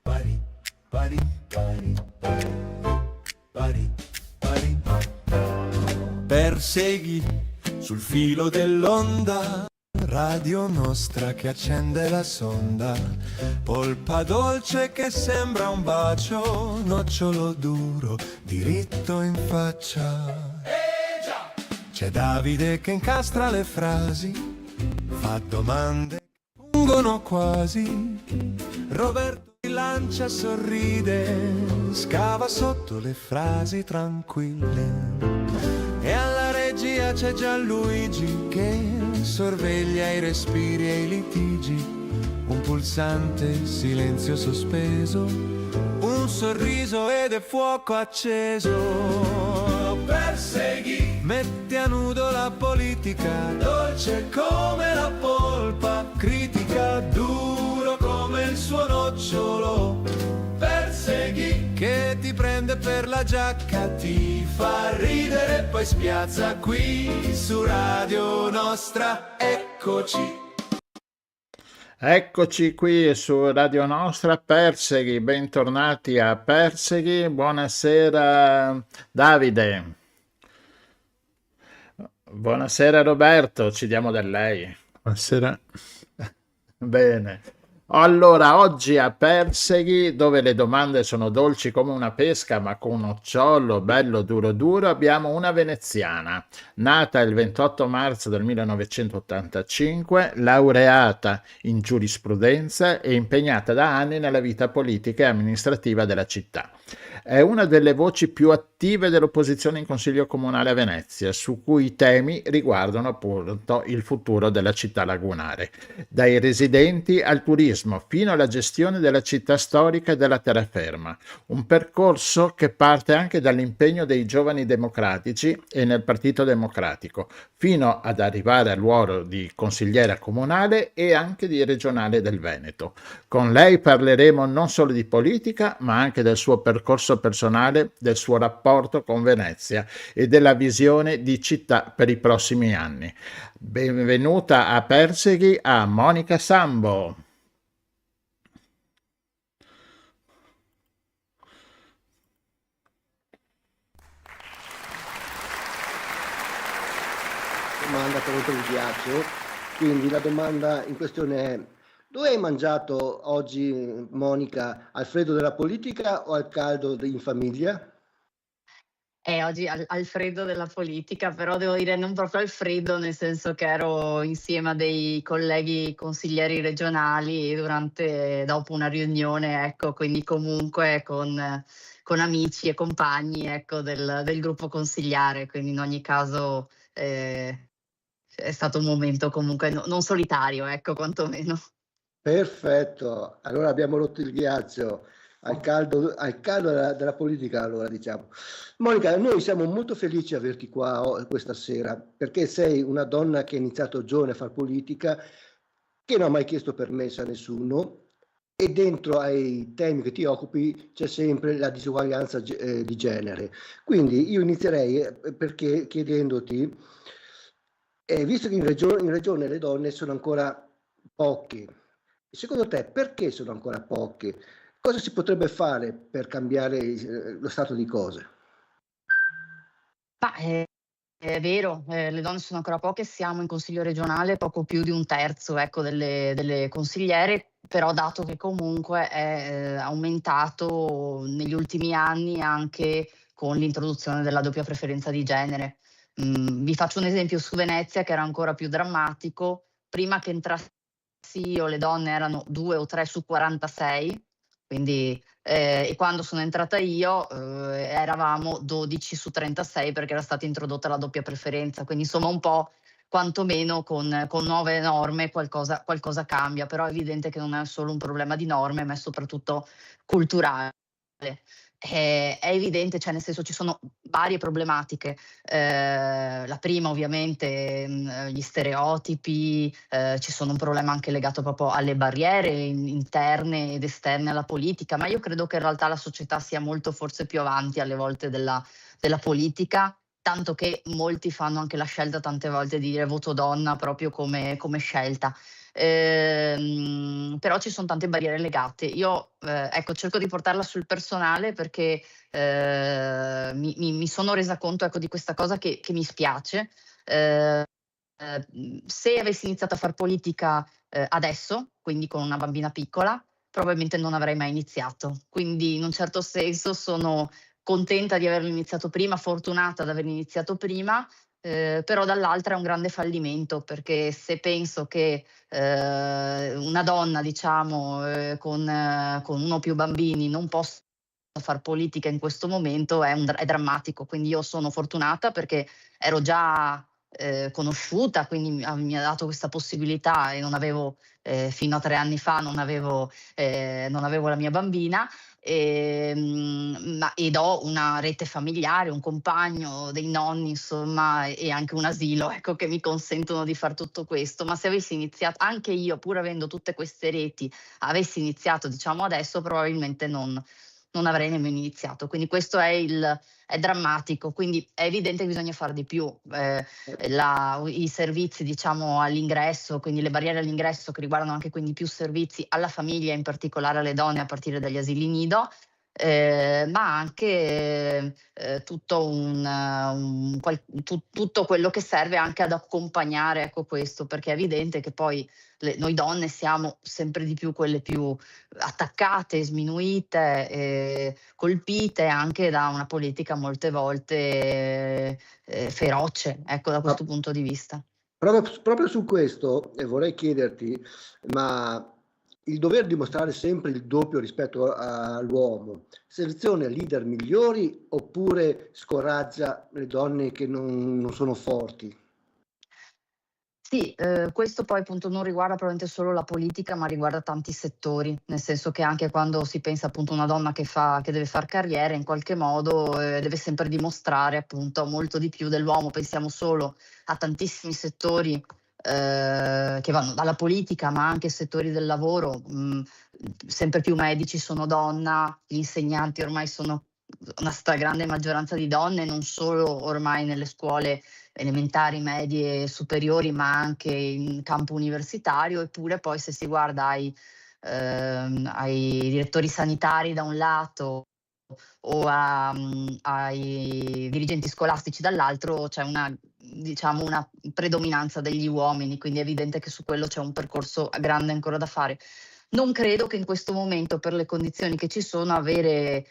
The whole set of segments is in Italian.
Pari, pari, pari, pari, pari, persegui sul filo dell'onda, radio nostra che accende la sonda, polpa dolce che sembra un bacio, nocciolo duro, diritto in faccia. C'è Davide che incastra le frasi, fa domande che pungono quasi, Roberto lancia, sorride, scava sotto le frasi tranquille. E alla regia c'è Gianluigi che sorveglia i respiri e i litigi. Un pulsante silenzio sospeso, un sorriso ed è fuoco acceso. Persegui, metti a nudo la politica, dolce come la polpa, critica duro come il suo nocciolo. Persegui, che ti prende per la giacca, ti fa ridere e poi spiazza qui su Radio Nostra. Eccoci. Eccoci qui su Radio Nostra, Perseghi, bentornati a Perseghi, buonasera Davide, buonasera Roberto, ci diamo del lei. Buonasera. Bene, allora oggi a Perseghi, dove le domande sono dolci come una pesca ma con un nocciolo bello duro duro, abbiamo una veneziana, nata il 28 marzo del 1985, laureata in giurisprudenza e impegnata da anni nella vita politica e amministrativa della città. È una delle voci più attive dell'opposizione in Consiglio Comunale a Venezia, su cui i temi riguardano appunto il futuro della città lagunare, dai residenti al turismo fino alla gestione della città storica e della terraferma. Un percorso che parte anche dall'impegno dei giovani democratici e nel Partito Democratico, fino ad arrivare al ruolo di consigliera comunale e anche di regionale del Veneto. Con lei parleremo non solo di politica, ma anche del suo percorso personale, del suo rapporto con Venezia e della visione di città per i prossimi anni. Benvenuta a Perseghi a Monica Sambo. Domanda per oltre il ghiaccio, quindi la domanda in questione è: dove hai mangiato oggi, Monica? Al freddo della politica o al caldo in famiglia? Oggi al freddo della politica, però devo dire non proprio al freddo, nel senso che ero insieme a dei colleghi consiglieri regionali dopo una riunione, ecco, quindi comunque con amici e compagni, ecco, del gruppo consigliare, quindi in ogni caso è stato un momento comunque non solitario, ecco, quantomeno. Perfetto, allora abbiamo rotto il ghiaccio al caldo della politica, allora diciamo. Monica, noi siamo molto felici di averti qua questa sera, perché sei una donna che ha iniziato giovane a fare politica, che non ha mai chiesto permesso a nessuno, e dentro ai temi che ti occupi c'è sempre la disuguaglianza di genere. Quindi io inizierei perché chiedendoti, visto che in regione le donne sono ancora poche, secondo te perché sono ancora poche? Cosa si potrebbe fare per cambiare lo stato di cose? Ma è vero, le donne sono ancora poche, siamo in consiglio regionale poco più di un terzo, ecco, delle consigliere, però dato che comunque è aumentato negli ultimi anni anche con l'introduzione della doppia preferenza di genere. Vi faccio un esempio su Venezia che era ancora più drammatico: prima che entrassi io le donne erano 2 o 3 su 46, quindi e quando sono entrata io, eravamo 12 su 36 perché era stata introdotta la doppia preferenza. Quindi insomma un po', quantomeno con nuove norme qualcosa cambia, però è evidente che non è solo un problema di norme, ma è soprattutto culturale. È evidente, cioè nel senso ci sono varie problematiche. La prima ovviamente, gli stereotipi, ci sono un problema anche legato proprio alle barriere interne ed esterne alla politica, ma io credo che in realtà la società sia molto forse più avanti alle volte della politica, tanto che molti fanno anche la scelta tante volte di dire voto donna proprio come scelta. Però ci son tante barriere legate. Io, ecco, cerco di portarla sul personale perché mi sono resa conto, ecco, di questa cosa che mi spiace. Se avessi iniziato a far politica adesso, quindi con una bambina piccola, probabilmente non avrei mai iniziato. Quindi in un certo senso sono contenta di averlo iniziato prima, fortunata ad aver iniziato prima, però dall'altra è un grande fallimento, perché se penso che una donna, diciamo, con 1 o più bambini non possa far politica in questo momento è drammatico. Quindi io sono fortunata perché ero già conosciuta, quindi mi ha dato questa possibilità e non avevo fino a 3 anni fa non avevo la mia bambina, ed ho una rete familiare, un compagno, dei nonni insomma e anche un asilo, ecco, che mi consentono di far tutto questo. Ma se avessi iniziato anche io, pur avendo tutte queste reti, avessi iniziato diciamo adesso, probabilmente non avrei nemmeno iniziato. Quindi questo è drammatico, quindi è evidente che bisogna fare di più. I servizi diciamo all'ingresso, quindi le barriere all'ingresso che riguardano anche quindi più servizi alla famiglia, in particolare alle donne a partire dagli asili nido, ma anche tutto tutto quello che serve anche ad accompagnare, ecco, questo, perché è evidente che poi noi donne siamo sempre di più quelle più attaccate, sminuite, colpite anche da una politica molte volte feroce, ecco, da questo punto di vista. Proprio su questo vorrei chiederti, ma il dover dimostrare sempre il doppio rispetto all'uomo seleziona leader migliori oppure scoraggia le donne che non sono forti? Sì, questo poi appunto non riguarda probabilmente solo la politica, ma riguarda tanti settori, nel senso che anche quando si pensa appunto a una donna che deve far carriera, in qualche modo deve sempre dimostrare appunto molto di più dell'uomo. Pensiamo solo a tantissimi settori che vanno dalla politica, ma anche settori del lavoro. Sempre più medici sono donna, gli insegnanti ormai sono una stragrande maggioranza di donne, non solo ormai nelle scuole elementari, medie, superiori, ma anche in campo universitario. Eppure poi se si guarda ai direttori sanitari da un lato o ai dirigenti scolastici dall'altro, c'è diciamo una predominanza degli uomini, quindi è evidente che su quello c'è un percorso grande ancora da fare. Non credo che in questo momento, per le condizioni che ci sono, avere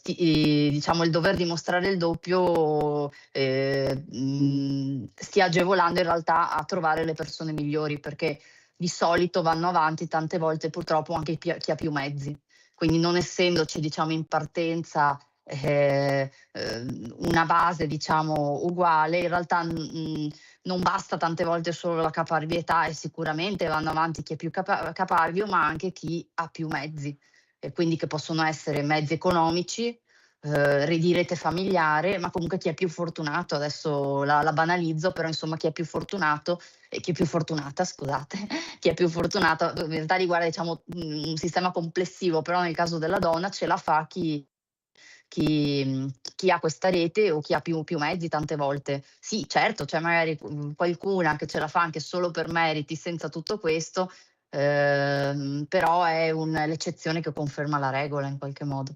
diciamo il dover dimostrare il doppio stia agevolando in realtà a trovare le persone migliori, perché di solito vanno avanti tante volte purtroppo anche chi ha più mezzi. Quindi non essendoci diciamo in partenza una base diciamo uguale, in realtà non basta tante volte solo la caparbietà, e sicuramente vanno avanti chi è più caparbio, ma anche chi ha più mezzi, e quindi che possono essere mezzi economici, redirete familiare, ma comunque chi è più fortunato, adesso la banalizzo, però insomma chi è più fortunato e chi è più fortunata, scusate, chi è più fortunato, in realtà riguarda diciamo un sistema complessivo, però nel caso della donna ce la fa chi ha questa rete o chi ha più mezzi tante volte. Sì, certo, c'è magari qualcuna che ce la fa anche solo per meriti senza tutto questo, però è l'eccezione che conferma la regola in qualche modo.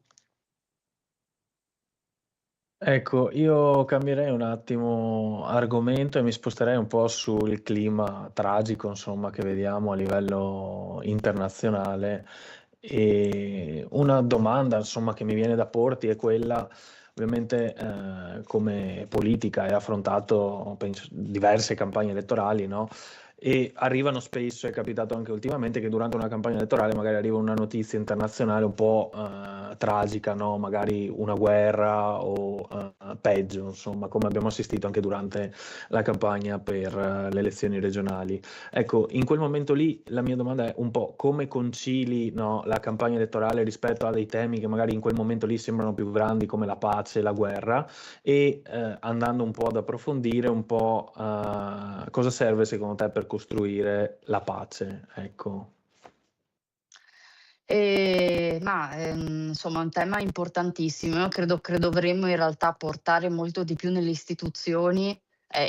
Ecco, io cambierei un attimo argomento e mi sposterei un po' sul clima tragico, insomma, che vediamo a livello internazionale. E una domanda, insomma, che mi viene da porti è quella, ovviamente, come politica hai affrontato, penso, diverse campagne elettorali, no? E arrivano spesso, è capitato anche ultimamente, che durante una campagna elettorale magari arriva una notizia internazionale un po' tragica, no? Magari una guerra o peggio, insomma, come abbiamo assistito anche durante la campagna per le elezioni regionali. Ecco, in quel momento lì la mia domanda è un po' come concili, no, la campagna elettorale rispetto a dei temi che magari in quel momento lì sembrano più grandi come la pace, la guerra, e andando un po' ad approfondire un po' cosa serve secondo te per costruire la pace, ecco. Insomma è un tema importantissimo. Io credo che dovremmo in realtà portare molto di più nelle istituzioni,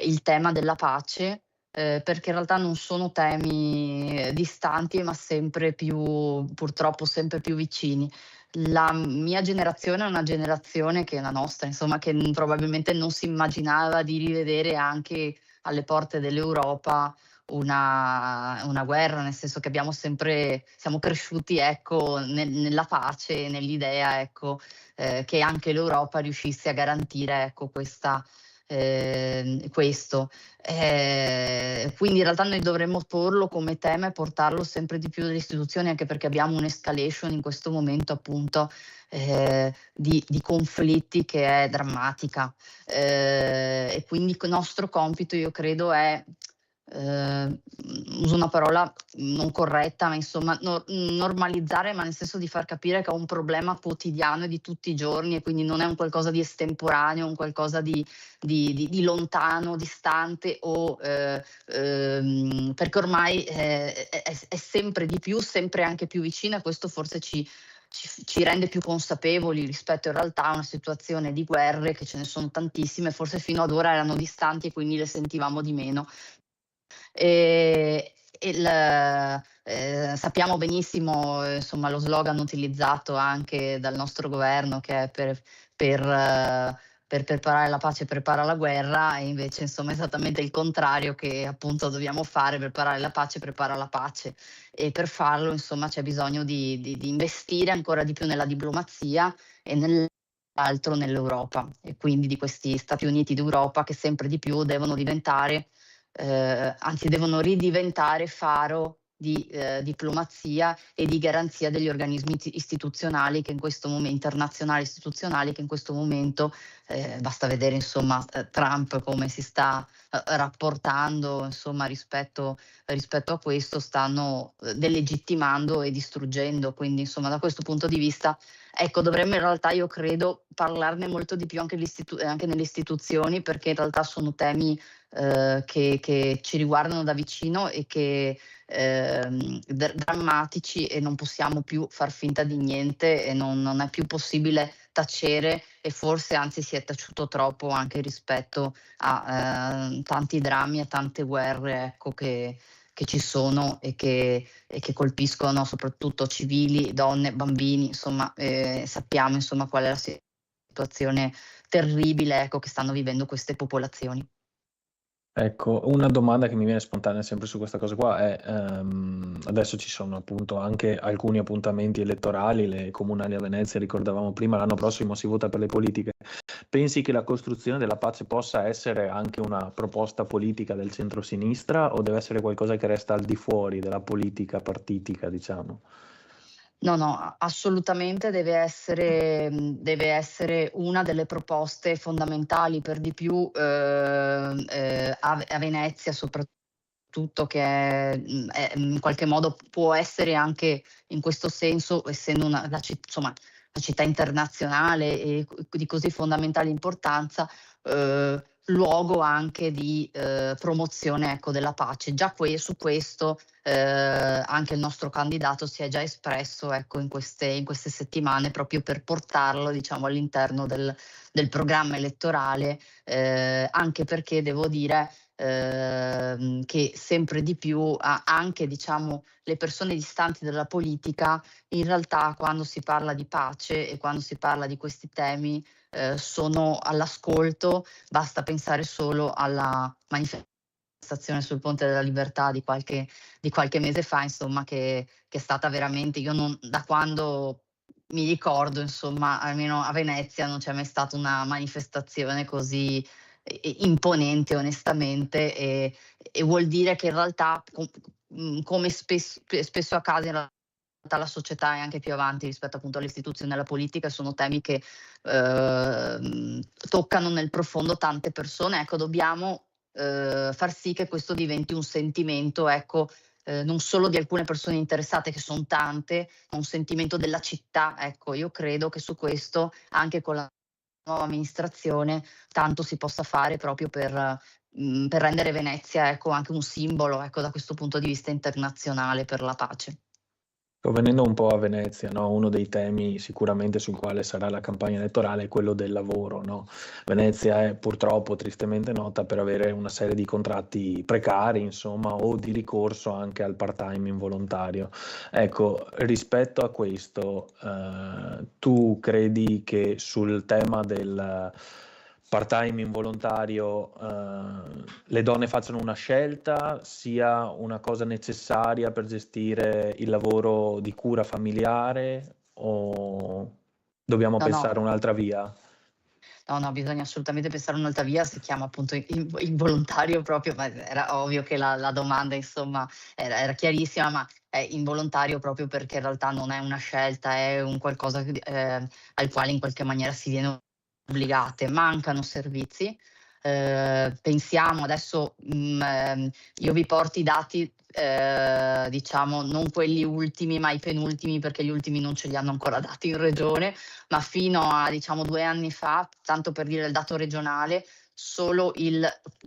il tema della pace, perché in realtà non sono temi distanti, ma sempre più purtroppo sempre più vicini. La mia generazione è una generazione che è la nostra, insomma, che probabilmente non si immaginava di rivedere anche alle porte dell'Europa una guerra, nel senso che siamo cresciuti, ecco, nella pace, nell'idea, ecco, che anche l'Europa riuscisse a garantire, ecco, questo. Quindi in realtà noi dovremmo porlo come tema e portarlo sempre di più nelle istituzioni, anche perché abbiamo un'escalation in questo momento appunto di conflitti che è drammatica. E quindi il nostro compito, io credo, è uso una parola non corretta, ma insomma normalizzare, ma nel senso di far capire che è un problema quotidiano e di tutti i giorni, e quindi non è un qualcosa di estemporaneo, un qualcosa di lontano, distante, o perché ormai è sempre di più, sempre anche più vicina, e questo forse ci rende più consapevoli rispetto in realtà a una situazione di guerre, che ce ne sono tantissime, forse fino ad ora erano distanti e quindi le sentivamo di meno. Sappiamo benissimo, insomma, lo slogan utilizzato anche dal nostro governo, che è per preparare la pace prepara la guerra, e invece insomma è esattamente il contrario che appunto dobbiamo fare: preparare la pace prepara la pace. E per farlo insomma c'è bisogno di investire ancora di più nella diplomazia e nell'altro nell'Europa, e quindi di questi Stati Uniti d'Europa che sempre di più devono diventare anzi devono ridiventare faro di diplomazia e di garanzia degli organismi istituzionali che in questo momento, internazionali istituzionali, che in questo momento basta vedere insomma Trump come si sta rapportando, insomma, rispetto a questo, stanno delegittimando e distruggendo. Quindi insomma da questo punto di vista, ecco, dovremmo in realtà, io credo, parlarne molto di più anche nelle istituzioni, perché in realtà sono temi che ci riguardano da vicino e che drammatici, e non possiamo più far finta di niente, e non è più possibile tacere, e forse anzi si è taciuto troppo anche rispetto a tanti drammi e tante guerre, ecco, che ci sono e che colpiscono soprattutto civili, donne, bambini, insomma, sappiamo insomma qual è la situazione terribile, ecco, che stanno vivendo queste popolazioni. Ecco, una domanda che mi viene spontanea sempre su questa cosa qua è, adesso ci sono appunto anche alcuni appuntamenti elettorali, le comunali a Venezia, ricordavamo prima, l'anno prossimo si vota per le politiche. Pensi che la costruzione della pace possa essere anche una proposta politica del centro-sinistra, o deve essere qualcosa che resta al di fuori della politica partitica, diciamo? No, assolutamente deve essere una delle proposte fondamentali, per di più a Venezia soprattutto, che è in qualche modo può essere anche in questo senso, essendo insomma città internazionale e di così fondamentale importanza, luogo anche di promozione, ecco, della pace. Già su questo anche il nostro candidato si è già espresso, ecco, in queste settimane, proprio per portarlo, diciamo, all'interno del programma elettorale, anche perché devo dire che sempre di più anche, diciamo, le persone distanti dalla politica, in realtà quando si parla di pace e quando si parla di questi temi sono all'ascolto. Basta pensare solo alla manifestazione sul Ponte della Libertà di qualche mese fa, insomma, che è stata veramente, io non, da quando mi ricordo, insomma, almeno a Venezia non c'è mai stata una manifestazione così imponente, onestamente, e vuol dire che in realtà, come spesso accade, in realtà la società è anche più avanti rispetto appunto alle istituzioni e alla politica, sono temi che toccano nel profondo tante persone. Ecco, dobbiamo far sì che questo diventi un sentimento, ecco, non solo di alcune persone interessate, che sono tante, ma un sentimento della città. Ecco, io credo che su questo, anche con la nuova amministrazione, tanto si possa fare proprio per rendere Venezia, ecco, anche un simbolo, ecco, da questo punto di vista internazionale per la pace. Venendo un po' a Venezia, no? Uno dei temi sicuramente sul quale sarà la campagna elettorale è quello del lavoro, no? Venezia è purtroppo tristemente nota per avere una serie di contratti precari, insomma, o di ricorso anche al part-time involontario. Ecco, rispetto a questo, tu credi che sul tema del part-time involontario le donne facciano una scelta, sia una cosa necessaria per gestire il lavoro di cura familiare, o dobbiamo pensare un'altra via? No, bisogna assolutamente pensare a un'altra via, si chiama appunto involontario proprio, ma era ovvio che la domanda, insomma, era chiarissima, ma è involontario proprio perché in realtà non è una scelta, è un qualcosa al quale in qualche maniera si viene obbligate. Mancano servizi. Pensiamo adesso, io vi porto i dati, diciamo non quelli ultimi ma i penultimi, perché gli ultimi non ce li hanno ancora dati in regione, ma fino a, diciamo, 2 anni fa, tanto per dire il dato regionale, solo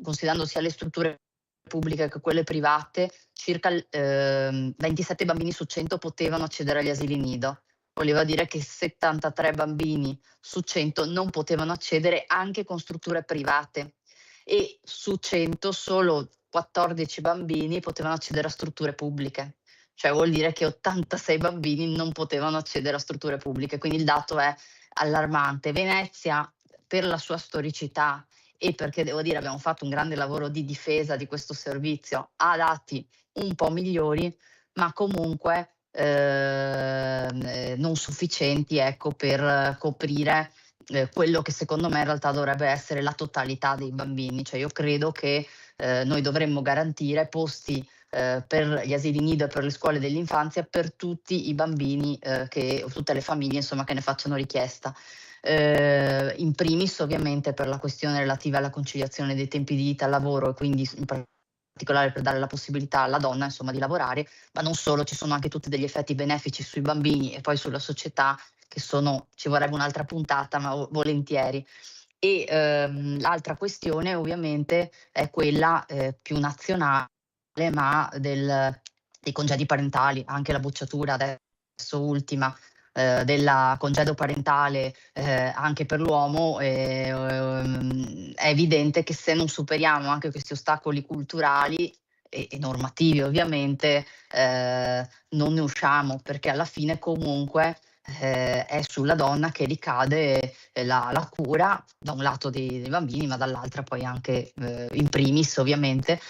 considerando sia le strutture pubbliche che quelle private, circa 27 bambini su 100 potevano accedere agli asili nido. Voleva dire che 73 bambini su 100 non potevano accedere anche con strutture private, e su 100 solo 14 bambini potevano accedere a strutture pubbliche. Cioè vuol dire che 86 bambini non potevano accedere a strutture pubbliche, quindi il dato è allarmante. Venezia, per la sua storicità e perché, devo dire, abbiamo fatto un grande lavoro di difesa di questo servizio, ha dati un po' migliori, ma comunque non sufficienti, ecco, per coprire quello che secondo me in realtà dovrebbe essere la totalità dei bambini. Cioè io credo che noi dovremmo garantire posti per gli asili nido e per le scuole dell'infanzia per tutti i bambini o tutte le famiglie, insomma, che ne facciano richiesta. In primis ovviamente per la questione relativa alla conciliazione dei tempi di vita al lavoro, e quindi in particolare per dare la possibilità alla donna, insomma, di lavorare, ma non solo, ci sono anche tutti degli effetti benefici sui bambini e poi sulla società, che ci vorrebbe un'altra puntata, ma volentieri. E l'altra questione ovviamente è quella più nazionale, ma dei congedi parentali, anche la bocciatura adesso ultima della congedo parentale anche per l'uomo, è evidente che se non superiamo anche questi ostacoli culturali e normativi, ovviamente non ne usciamo, perché alla fine comunque è sulla donna che ricade la cura, da un lato dei bambini, ma dall'altra poi anche in primis ovviamente.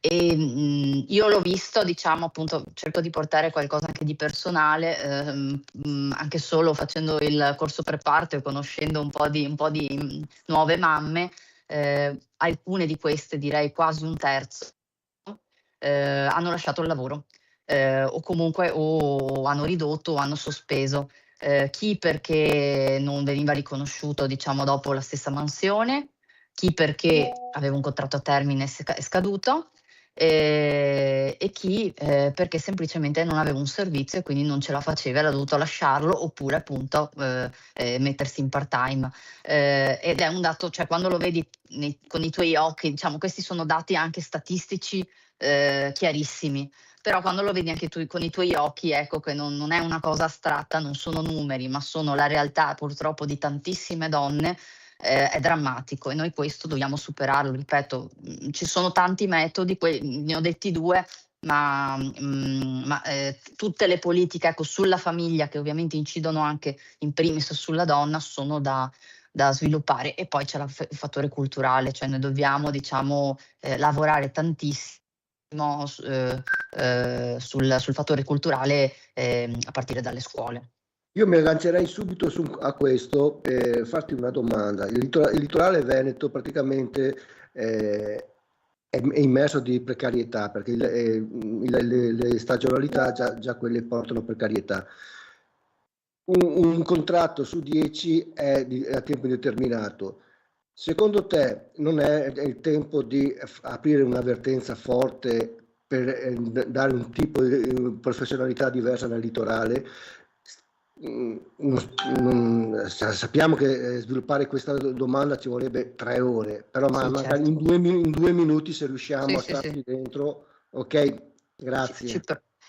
E io l'ho visto, diciamo, appunto, cerco di portare qualcosa anche di personale, anche solo facendo il corso preparto e conoscendo un po' di nuove mamme, alcune di queste, direi quasi un terzo, hanno lasciato il lavoro, o comunque o hanno ridotto o hanno sospeso, chi perché non veniva riconosciuto, diciamo, dopo la stessa mansione, chi perché aveva un contratto a termine scaduto, e chi perché semplicemente non aveva un servizio e quindi non ce la faceva, era dovuto lasciarlo oppure appunto mettersi in part-time. Ed è un dato, cioè quando lo vedi con i tuoi occhi, diciamo, questi sono dati anche statistici chiarissimi, però quando lo vedi anche tu con i tuoi occhi, ecco che non è una cosa astratta, non sono numeri, ma sono la realtà purtroppo di tantissime donne. È drammatico e noi questo dobbiamo superarlo, ripeto, ci sono tanti metodi, poi ne ho detti due, ma tutte le politiche, ecco, sulla famiglia, che ovviamente incidono anche in primis sulla donna, sono da sviluppare. E poi c'è il fattore culturale, cioè noi dobbiamo, diciamo, lavorare tantissimo sul fattore culturale a partire dalle scuole. Io mi aggancerei subito a questo per farti una domanda. Il litorale veneto praticamente è immerso di precarietà, perché le stagionalità già quelle portano precarietà. Un contratto su 10 è a tempo indeterminato. Secondo te non è il tempo di aprire un'avvertenza forte per dare un tipo di professionalità diversa nel litorale? Sappiamo che sviluppare questa domanda ci vorrebbe 3 ore, però Sì, magari certo. in 2 minuti se riusciamo Sì, a sì, starci sì. dentro, ok? Grazie.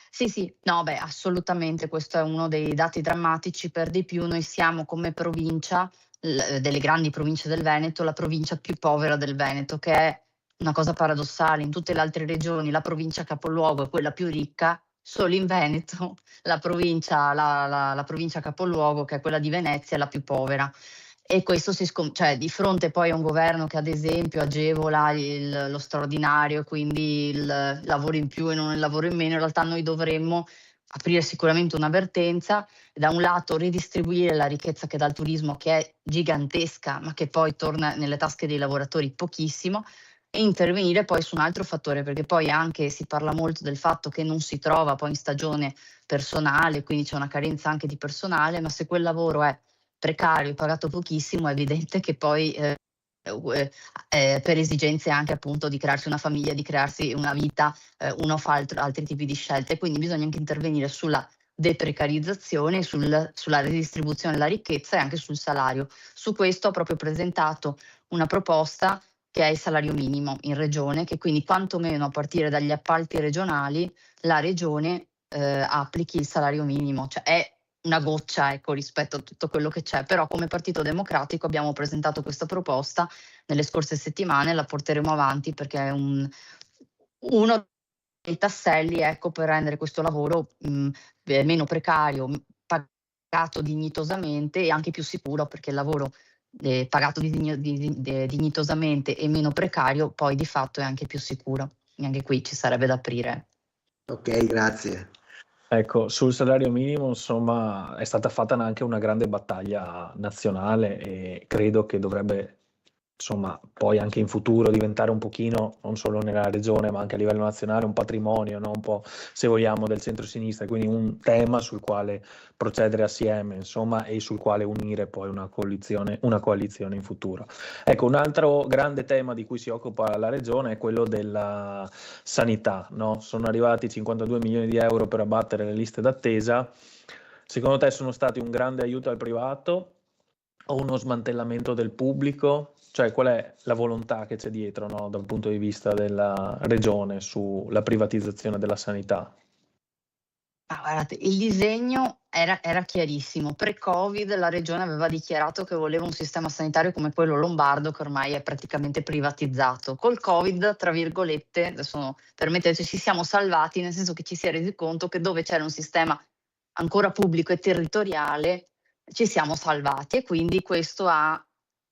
Sì, no, beh, assolutamente, questo è uno dei dati drammatici. Per di più noi siamo come provincia, delle grandi province del Veneto, la provincia più povera del Veneto, che è una cosa paradossale. In tutte le altre regioni la provincia capoluogo è quella più ricca, solo in Veneto la provincia capoluogo, che è quella di Venezia, è la più povera. E questo cioè di fronte poi a un governo che ad esempio agevola lo straordinario, quindi il lavoro in più e non il lavoro in meno, in realtà noi dovremmo aprire sicuramente un'avvertenza, da un lato ridistribuire la ricchezza che dà il turismo, che è gigantesca, ma che poi torna nelle tasche dei lavoratori pochissimo, e intervenire poi su un altro fattore, perché poi anche si parla molto del fatto che non si trova poi in stagione personale, quindi c'è una carenza anche di personale, ma se quel lavoro è precario e pagato pochissimo, è evidente che poi per esigenze anche appunto di crearsi una famiglia, di crearsi una vita, uno fa altri tipi di scelte, quindi bisogna anche intervenire sulla deprecarizzazione, sulla redistribuzione della ricchezza e anche sul salario. Su questo ho proprio presentato una proposta che è il salario minimo in regione, che quindi quantomeno a partire dagli appalti regionali la regione applichi il salario minimo, cioè è una goccia, ecco, rispetto a tutto quello che c'è, però come Partito Democratico abbiamo presentato questa proposta nelle scorse settimane, la porteremo avanti perché è uno dei tasselli, ecco, per rendere questo lavoro meno precario, pagato dignitosamente e anche più sicuro, perché il lavoro pagato dignitosamente e meno precario poi di fatto è anche più sicuro. E anche qui ci sarebbe da aprire. Ok, grazie. Ecco, sul salario minimo, insomma, è stata fatta anche una grande battaglia nazionale e credo che dovrebbe, insomma, poi anche in futuro diventare un pochino, non solo nella regione, ma anche a livello nazionale, un patrimonio, no? Un po', se vogliamo, del centro-sinistra, quindi un tema sul quale procedere assieme, insomma, e sul quale unire poi una coalizione in futuro. Ecco, un altro grande tema di cui si occupa la regione è quello della sanità, no? Sono arrivati 52 milioni di euro per abbattere le liste d'attesa. Secondo te sono stati un grande aiuto al privato o uno smantellamento del pubblico? Cioè, qual è la volontà che c'è dietro, no, dal punto di vista della regione sulla privatizzazione della sanità? Guardate, il disegno era chiarissimo. Pre-Covid la regione aveva dichiarato che voleva un sistema sanitario come quello lombardo, che ormai è praticamente privatizzato. Col Covid, tra virgolette, adesso permetteteci, ci siamo salvati, nel senso che ci si è resi conto che dove c'era un sistema ancora pubblico e territoriale ci siamo salvati, e quindi questo ha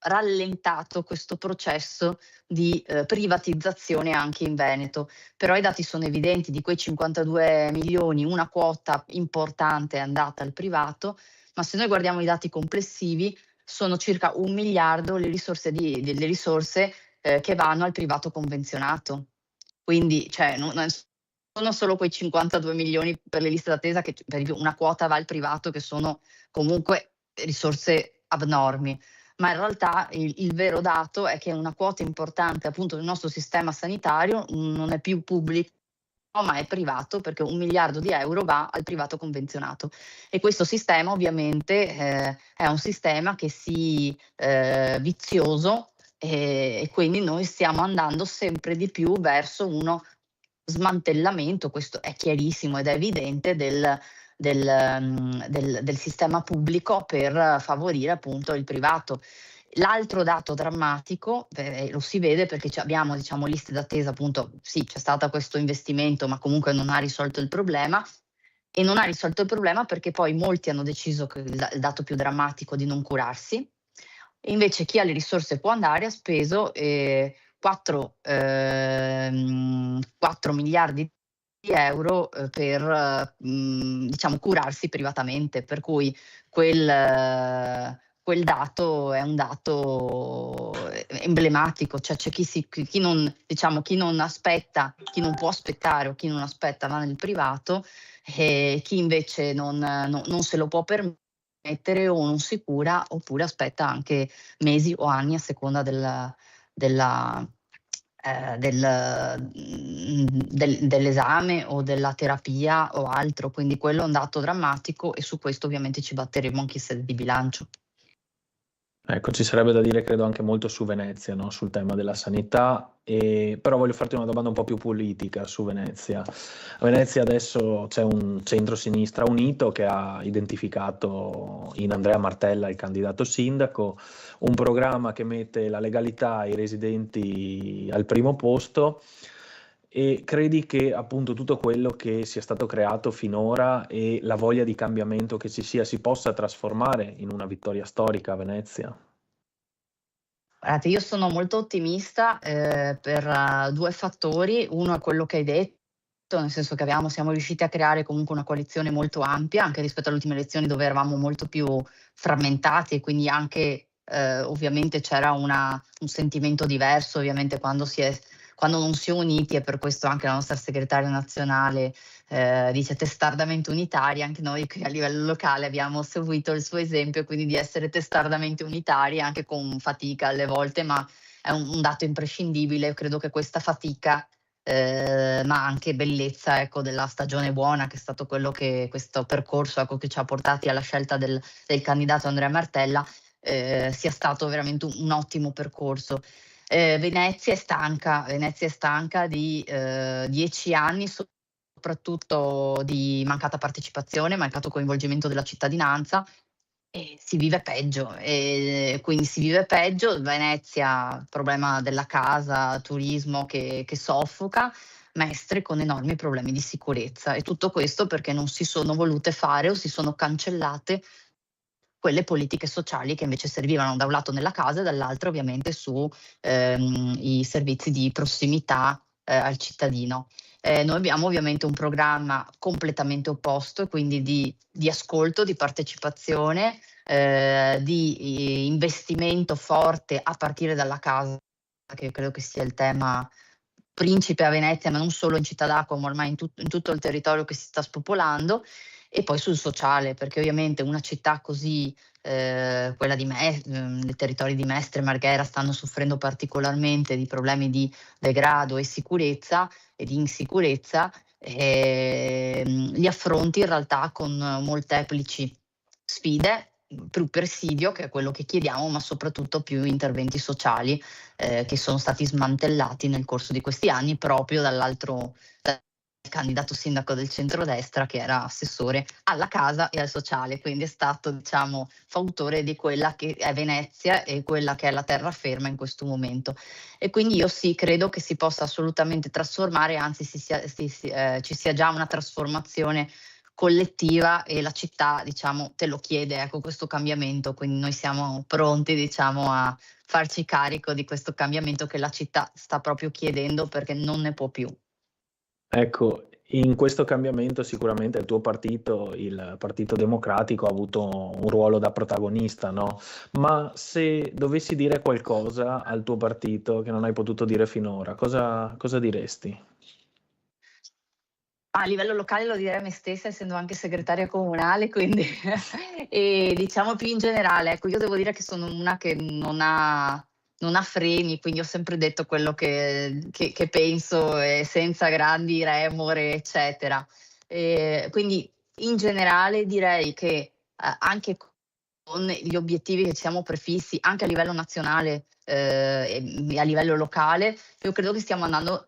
rallentato questo processo di privatizzazione anche in Veneto. Però i dati sono evidenti: di quei 52 milioni una quota importante è andata al privato, ma se noi guardiamo i dati complessivi sono circa 1 miliardo le risorse che vanno al privato convenzionato. Quindi cioè, non sono solo quei 52 milioni per le liste d'attesa, che per esempio una quota va al privato, che sono comunque risorse abnormi. ma in realtà il vero dato è che una quota importante appunto del nostro sistema sanitario non è più pubblico, ma è privato, perché 1 miliardo di euro va al privato convenzionato. E questo sistema ovviamente è un sistema che vizioso, e quindi noi stiamo andando sempre di più verso uno smantellamento, questo è chiarissimo ed è evidente, del sistema pubblico per favorire appunto il privato. L'altro dato drammatico, lo si vede perché abbiamo, diciamo, liste d'attesa, appunto, sì, c'è stato questo investimento, ma comunque non ha risolto il problema. E non ha risolto il problema perché poi molti hanno deciso, che il dato più drammatico, di non curarsi, e invece chi ha le risorse può andare, ha speso 4 miliardi di euro per diciamo curarsi privatamente, per cui quel dato è un dato emblematico, cioè c'è chi non, diciamo, chi non aspetta, chi non può aspettare o chi non aspetta va nel privato, e chi invece non se lo può permettere o non si cura, oppure aspetta anche mesi o anni a seconda dell'esame o della terapia o altro. Quindi quello è un dato drammatico e su questo ovviamente ci batteremo anche in sede di bilancio. Ecco, ci sarebbe da dire credo anche molto su Venezia, no? Sul tema della sanità, però voglio farti una domanda un po' più politica su Venezia. A Venezia adesso c'è un centro-sinistra unito che ha identificato in Andrea Martella, il candidato sindaco, un programma che mette la legalità e i residenti al primo posto. E credi che appunto tutto quello che sia stato creato finora e la voglia di cambiamento che ci sia si possa trasformare in una vittoria storica a Venezia? Guardate, io sono molto ottimista per 2 fattori. Uno è quello che hai detto, nel senso che siamo riusciti a creare comunque una coalizione molto ampia, anche rispetto alle ultime elezioni dove eravamo molto più frammentati, e quindi anche ovviamente c'era un sentimento diverso ovviamente quando non si è uniti, e per questo anche la nostra segretaria nazionale dice testardamente unitari. Anche noi qui a livello locale abbiamo seguito il suo esempio, quindi di essere testardamente unitari, anche con fatica alle volte, ma è un dato imprescindibile. Credo che questa fatica, ma anche bellezza, ecco, della stagione buona, che è stato questo percorso, ecco, che ci ha portati alla scelta del candidato Andrea Martella, sia stato veramente un ottimo percorso. Venezia è stanca di 10 anni soprattutto di mancata partecipazione, mancato coinvolgimento della cittadinanza, e si vive peggio. Quindi si vive peggio. Venezia, problema della casa, turismo che soffoca, Mestre con enormi problemi di sicurezza, e tutto questo perché non si sono volute fare o si sono cancellate quelle politiche sociali che invece servivano, da un lato nella casa e dall'altro ovviamente su i servizi di prossimità al cittadino. Noi abbiamo ovviamente un programma completamente opposto, quindi di ascolto, di partecipazione, di investimento forte a partire dalla casa, che io credo che sia il tema principe a Venezia, ma non solo in Città d'Acqua, ma ormai in tutto il territorio che si sta spopolando. E poi sul sociale, perché ovviamente una città così, quella i territori di Mestre e Marghera stanno soffrendo particolarmente di problemi di degrado e sicurezza e di insicurezza, li affronti in realtà con molteplici sfide, più presidio, che è quello che chiediamo, ma soprattutto più interventi sociali che sono stati smantellati nel corso di questi anni, proprio dal candidato sindaco del centrodestra, che era assessore alla casa e al sociale, quindi è stato, diciamo, fautore di quella che è Venezia e quella che è la terraferma in questo momento. E quindi io sì, credo che si possa assolutamente trasformare, anzi ci sia già una trasformazione collettiva, e la città, diciamo, te lo chiede, ecco, questo cambiamento. Quindi noi siamo pronti, diciamo, a farci carico di questo cambiamento che la città sta proprio chiedendo, perché non ne può più. Ecco, in questo cambiamento sicuramente il tuo partito, il Partito Democratico, ha avuto un ruolo da protagonista, no? Ma se dovessi dire qualcosa al tuo partito che non hai potuto dire finora, cosa diresti? A livello locale lo direi a me stessa, essendo anche segretaria comunale, quindi e diciamo più in generale, ecco, io devo dire che sono una che non ha freni, quindi ho sempre detto quello che penso, senza grandi remore, eccetera. Quindi in generale direi che, anche con gli obiettivi che ci siamo prefissi, anche a livello nazionale, e a livello locale, io credo che stiamo andando,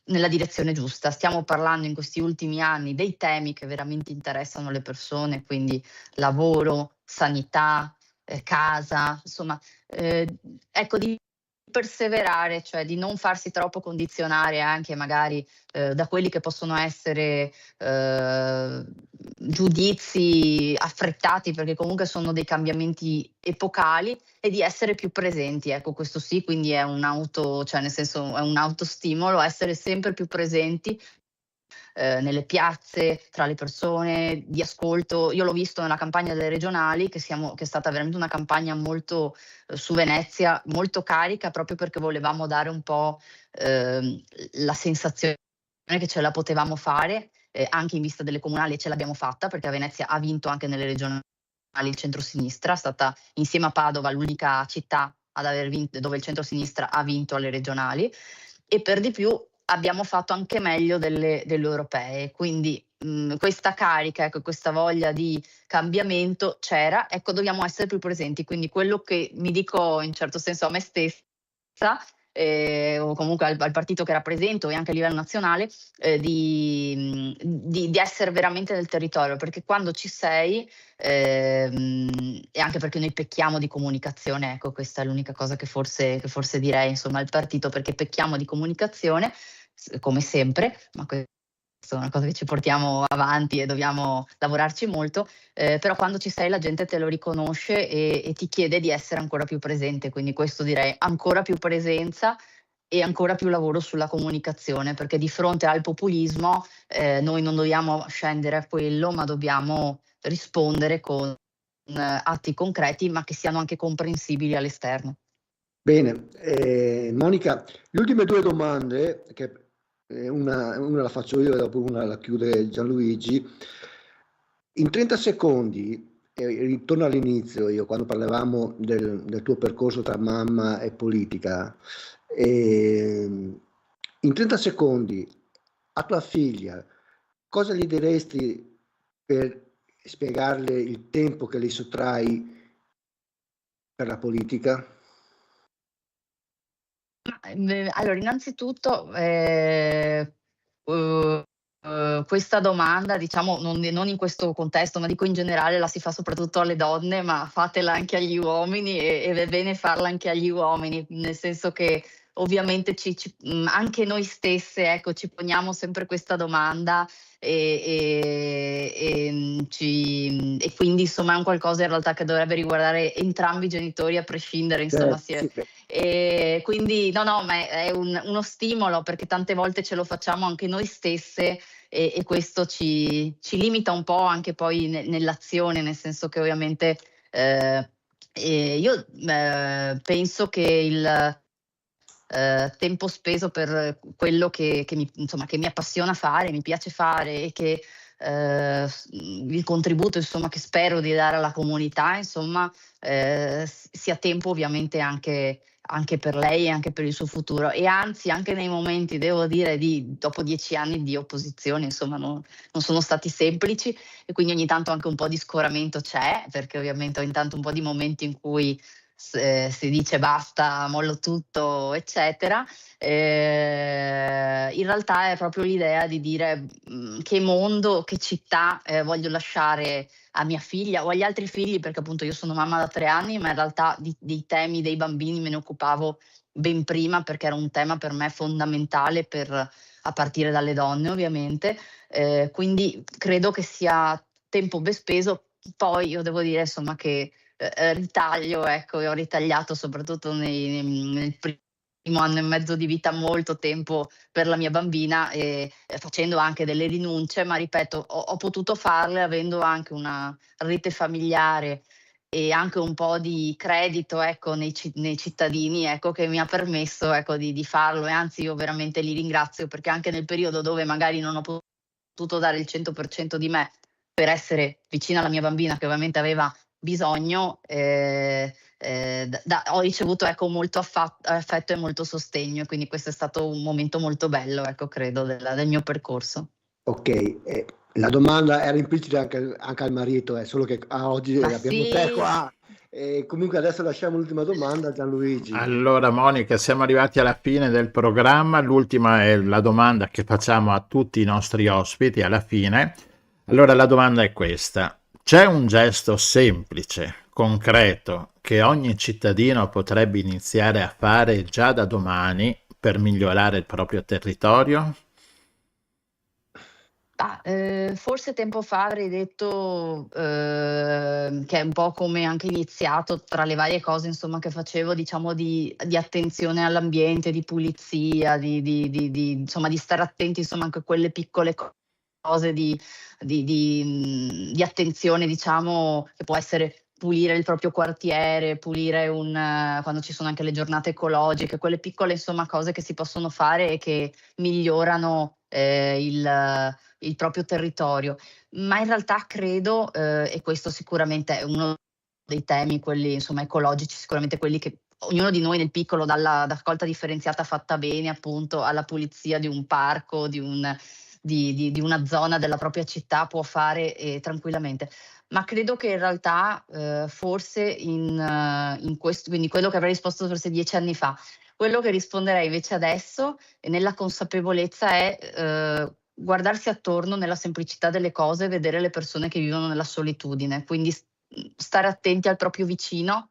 nella direzione giusta. Stiamo parlando in questi ultimi anni dei temi che veramente interessano le persone, quindi lavoro, sanità, casa, insomma, ecco, di perseverare, cioè di non farsi troppo condizionare anche magari, da quelli che possono essere, giudizi affrettati, perché comunque sono dei cambiamenti epocali, e di essere più presenti, ecco, questo sì, quindi è cioè nel senso è un autostimolo, essere sempre più presenti, nelle piazze, tra le persone, di ascolto. Io l'ho visto nella campagna delle regionali che è stata veramente una campagna molto, su Venezia, molto carica, proprio perché volevamo dare un po', la sensazione che ce la potevamo fare, anche in vista delle comunali, e ce l'abbiamo fatta, perché a Venezia ha vinto anche nelle regionali il centrosinistra, è stata insieme a Padova l'unica città ad aver vinto dove il centrosinistra ha vinto alle regionali, e per di più abbiamo fatto anche meglio delle europee. Quindi, questa carica, ecco, questa voglia di cambiamento c'era, ecco, dobbiamo essere più presenti. Quindi quello che mi dico in certo senso a me stessa, o comunque al partito che rappresento, e anche a livello nazionale, di essere veramente nel territorio, perché quando ci sei, e anche perché noi pecchiamo di comunicazione, ecco, questa è l'unica cosa che forse direi, insomma, al partito, perché pecchiamo di comunicazione, come sempre, ma questa è una cosa che ci portiamo avanti e dobbiamo lavorarci molto, però quando ci sei la gente te lo riconosce e ti chiede di essere ancora più presente, quindi questo direi ancora più presenza e ancora più lavoro sulla comunicazione, perché di fronte al populismo, noi non dobbiamo scendere a quello, ma dobbiamo rispondere con, atti concreti, ma che siano anche comprensibili all'esterno. Bene, Monica, le ultime due domande, che una la faccio io e dopo una la chiude Gianluigi. In 30 secondi, ritorno all'inizio, io quando parlavamo del tuo percorso tra mamma e politica, in 30 secondi a tua figlia cosa gli diresti per spiegarle il tempo che le sottrai per la politica? Allora, innanzitutto, questa domanda, diciamo, non in questo contesto, ma dico in generale, la si fa soprattutto alle donne, ma fatela anche agli uomini, ed è bene farla anche agli uomini, nel senso che ovviamente anche noi stesse, ecco, ci poniamo sempre questa domanda, e quindi insomma è un qualcosa in realtà che dovrebbe riguardare entrambi i genitori, a prescindere, insomma, Sì. quindi no, ma è uno stimolo, perché tante volte ce lo facciamo anche noi stesse, e questo ci limita un po' anche poi nell'azione, nel senso che ovviamente, io penso che il tempo speso per quello che mi appassiona fare, mi piace fare, e che il contributo, insomma, che spero di dare alla comunità, insomma, sia tempo ovviamente anche per lei e anche per il suo futuro, e anzi anche nei momenti, devo dire, dopo 10 anni di opposizione, insomma, non sono stati semplici, e quindi ogni tanto anche un po' di scoramento c'è, perché ovviamente ho intanto un po' di momenti in cui si dice basta, mollo tutto, eccetera. In realtà è proprio l'idea di dire che mondo, che città voglio lasciare a mia figlia o agli altri figli, perché appunto io sono mamma da 3 anni, ma in realtà dei temi dei bambini me ne occupavo ben prima, perché era un tema per me fondamentale, a partire dalle donne ovviamente. Quindi credo che sia tempo ben speso. Poi io devo dire, insomma, che ritaglio, ecco, e ho ritagliato soprattutto nel primo anno e mezzo di vita molto tempo per la mia bambina, facendo anche delle rinunce, ma ripeto, ho potuto farle avendo anche una rete familiare e anche un po' di credito, ecco, nei cittadini, ecco, che mi ha permesso, ecco, di farlo, e anzi io veramente li ringrazio, perché anche nel periodo dove magari non ho potuto dare il 100% di me per essere vicina alla mia bambina, che ovviamente aveva bisogno, ho ricevuto, ecco, molto affetto e molto sogno, e quindi questo è stato un momento molto bello, ecco, credo, del mio percorso. Ok, la domanda era implicita anche al marito, solo che oggi Ma abbiamo sì. te qua. Comunque adesso lasciamo l'ultima domanda a Gianluigi. Allora, Monica, siamo arrivati alla fine del programma. L'ultima è la domanda che facciamo a tutti i nostri ospiti alla fine. Allora, la domanda è questa: c'è un gesto semplice, concreto, che ogni cittadino potrebbe iniziare a fare già da domani per migliorare il proprio territorio? Forse tempo fa avrei detto, che è un po' come anche iniziato tra le varie cose, insomma, che facevo, diciamo, di attenzione all'ambiente, di pulizia, insomma, di stare attenti, insomma, anche a quelle piccole cose di attenzione, diciamo, che può essere pulire il proprio quartiere, pulire quando ci sono anche le giornate ecologiche, quelle piccole, insomma, cose che si possono fare e che migliorano il proprio territorio. Ma in realtà credo, e questo sicuramente è uno dei temi, quelli, insomma, ecologici, sicuramente quelli che ognuno di noi nel piccolo, dalla raccolta differenziata fatta bene, appunto, alla pulizia di un parco, di una zona della propria città, può fare tranquillamente. Ma credo che in realtà, forse in questo, quindi quello che avrei risposto forse 10 anni fa, quello che risponderei invece adesso, e nella consapevolezza, è guardarsi attorno nella semplicità delle cose e vedere le persone che vivono nella solitudine. Quindi stare attenti al proprio vicino,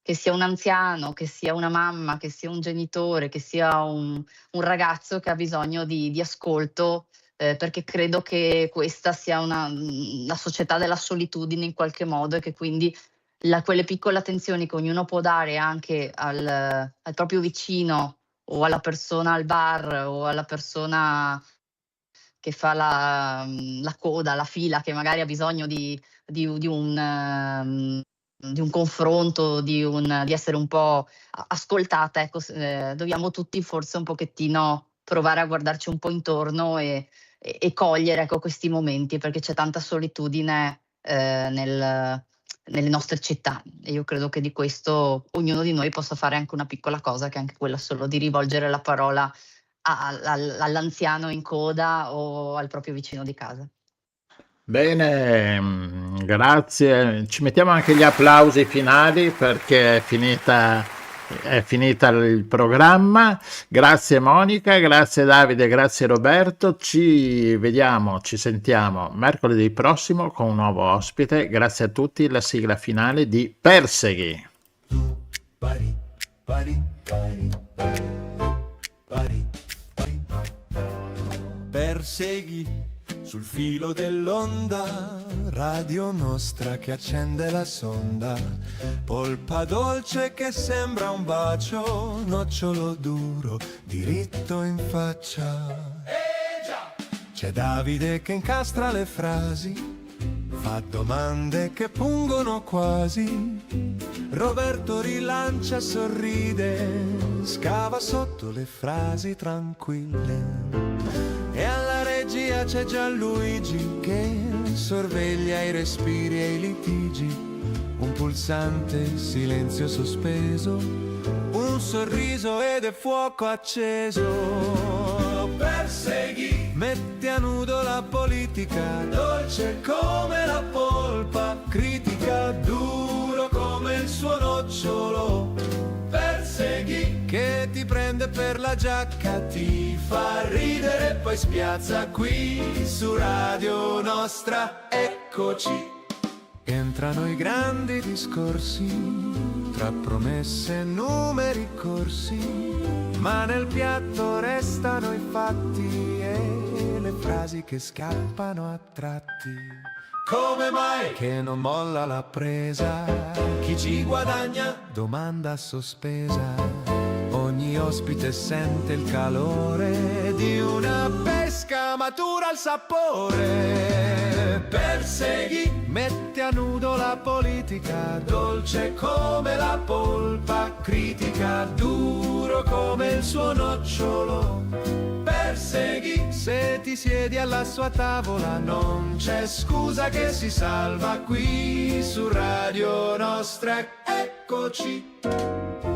che sia un anziano, che sia una mamma, che sia un genitore, che sia un ragazzo che ha bisogno di ascolto, perché credo che questa sia la società della solitudine in qualche modo, e che quindi quelle piccole attenzioni che ognuno può dare anche al proprio vicino, o alla persona al bar, o alla persona che fa la coda, la fila, che magari ha bisogno di un confronto, di essere un po' ascoltata, ecco, dobbiamo tutti forse un pochettino provare a guardarci un po' intorno e cogliere, ecco, questi momenti, perché c'è tanta solitudine nelle nostre città, e io credo che di questo ognuno di noi possa fare anche una piccola cosa, che è anche quella solo di rivolgere la parola all'anziano in coda o al proprio vicino di casa. Bene, grazie. Ci mettiamo anche gli applausi finali perché è finita il programma. Grazie Monica, grazie Davide, grazie Roberto. Ci vediamo, ci sentiamo mercoledì prossimo con un nuovo ospite. Grazie a tutti. La sigla finale di Perseghi. Perseghi sul filo dell'onda, Radio Nostra che accende la sonda, polpa dolce che sembra un bacio, nocciolo duro diritto in faccia. C'è Davide che incastra le frasi, fa domande che pungono quasi. Roberto rilancia, sorride, scava sotto le frasi tranquille. E alla regia c'è Gianluigi che sorveglia i respiri e i litigi. Un pulsante silenzio sospeso, un sorriso ed è fuoco acceso. Perseghi, metti a nudo la politica, dolce come la polpa, critica duro come il suo nocciolo. Perseghi, che ti prende per la giacca, ti fa ridere e poi spiazza qui su Radio Nostra. Eccoci. Entrano i grandi discorsi, tra promesse e numeri corsi, ma nel piatto restano i fatti e le frasi che scappano a tratti. Come mai che non molla la presa? Chi ci guadagna? Domanda sospesa. Ogni ospite sente il calore di una pesca matura al sapore. Perseghi, mette a nudo la politica, dolce come la polpa, critica, duro come il suo nocciolo. Persegui, se ti siedi alla sua tavola, non c'è scusa che si salva qui su Radio Nostra. Eccoci.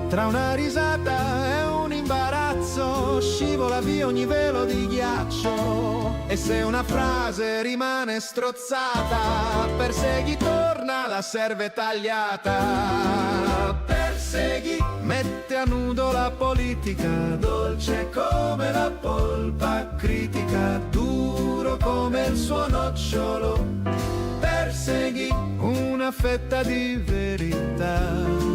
Tra una risata e un imbarazzo scivola via ogni velo di ghiaccio, e se una frase rimane strozzata, Persegui torna, la serve tagliata. Persegui, mette a nudo la politica, dolce come la polpa, critica, duro come il suo nocciolo. Persegui, una fetta di verità.